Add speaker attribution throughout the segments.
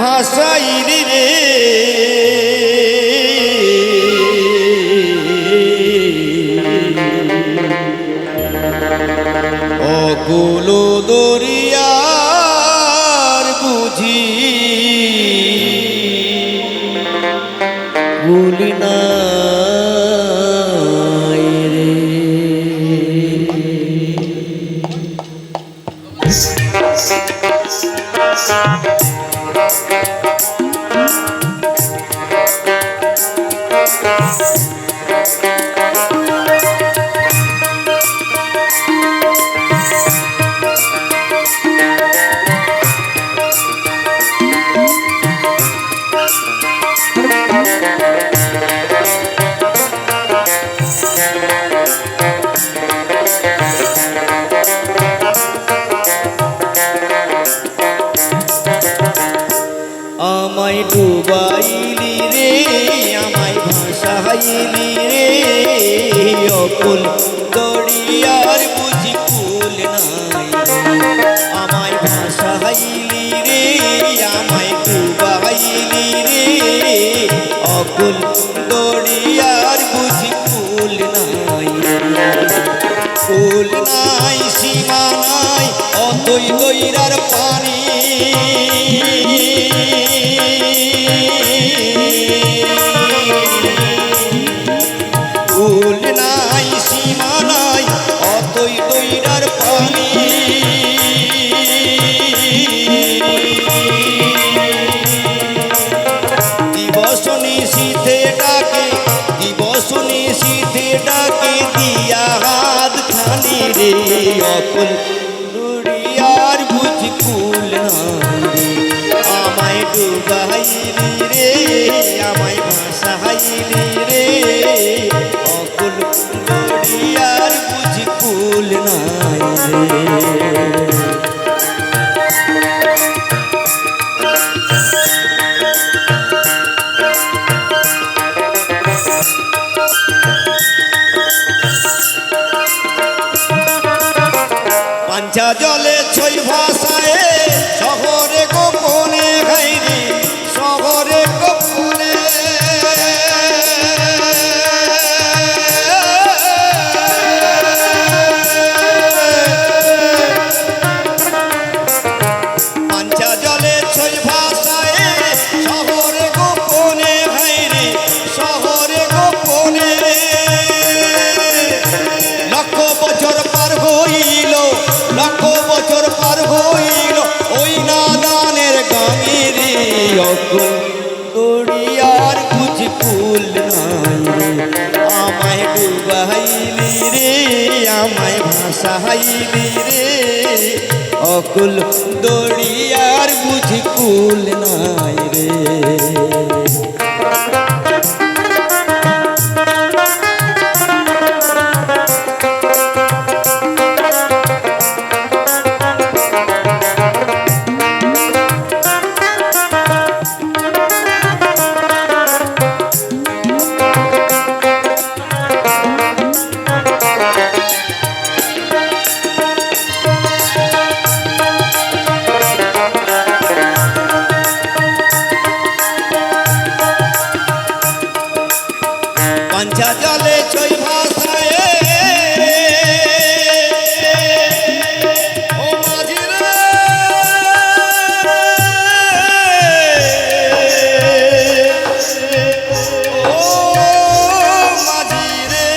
Speaker 1: ভাসাইলি রে অকুল দরিয়ার বুঝি ভুলি নাই রে। আমায় ডুবাইলি রে আমায় ভাসাইলি রে অকুল দরিয়ার বুঝি কুল নাই। আমায় ভাসাইলি রে আমায় ডুবাইলি রে অকুল দরিয়ার বুঝি কুল নাই। কুল নাই সীমা নাই অতই দইরার পানি কুল নাই সীমা নাই অতই দইরার পানি। দিবস নিশীথে ডাকে দিবস নিশীথে ডাকে দিয়া হাত খানি রে অকুল দরিয়ার বুঝি কুল নাই। আমায় ডুবাইলি রে আমায় ভাসাইলি রে অকুল দরিয়ার বুঝি কুল নাই রে। পাঞ্চা জলে ছই ভাষায় শহরে গোপনে খাইরি শহরে গোপনে পাঞ্চা জলে ছই ভাষায় শহরে গোপনে খাইরি শহরে গোপনে। লক্ষ বছর পার হইল লক্ষ বছর পার হইল ওই নাদানের গামেরে অকুল দরিয়ার বুঝি কুল নাই। আমায় ডুবাইলি রে আমায় ভাসাইলি রে অকুল দরিয়ার বুঝি কুল নাই রে। পাঞ্চা জলে ছই ভাষায় ও মাঝি রে ও মাঝি রে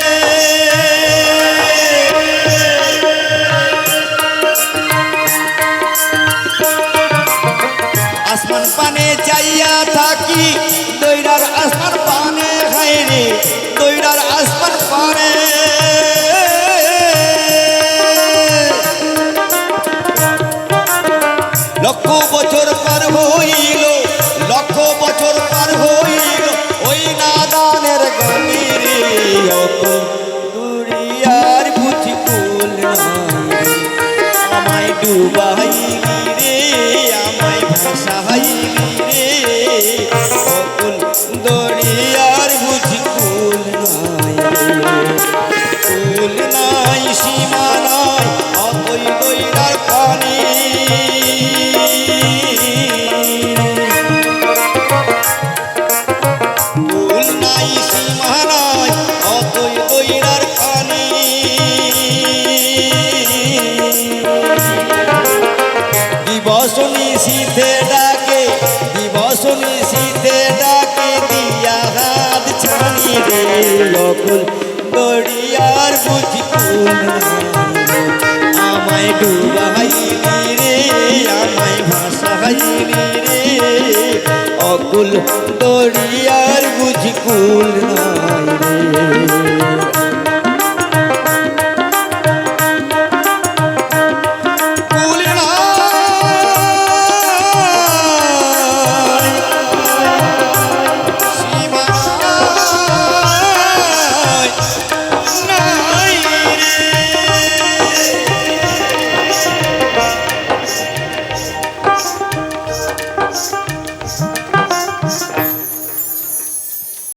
Speaker 1: আসমান পানে চাইয়া থাকি দইরার আসমান পানে খাইরে দইরার আসমান পানে। লক্ষ বছর পার হইল লক্ষ বছর পার হইল ওই নাদানের গামেরে অকুল দরিয়ার বুঝি কুল নাই। আমায় ডুবাইলি রে আমায় ভাসাইলি রে অকুল দরিয়ার বুঝি কুল নাই। কুল নাই সীমা নাই অতই দইরার পানি। নিশীথে ডাকে দিবস নিশীথে ডাকে দিয়া হাত ছানি রে অকুল দরিয়ার বুঝি কুল আমায় ডুবাইলি রে আমায় ভাসাইলি রে অকুল দরিয়ার বুঝি কুল নাই রে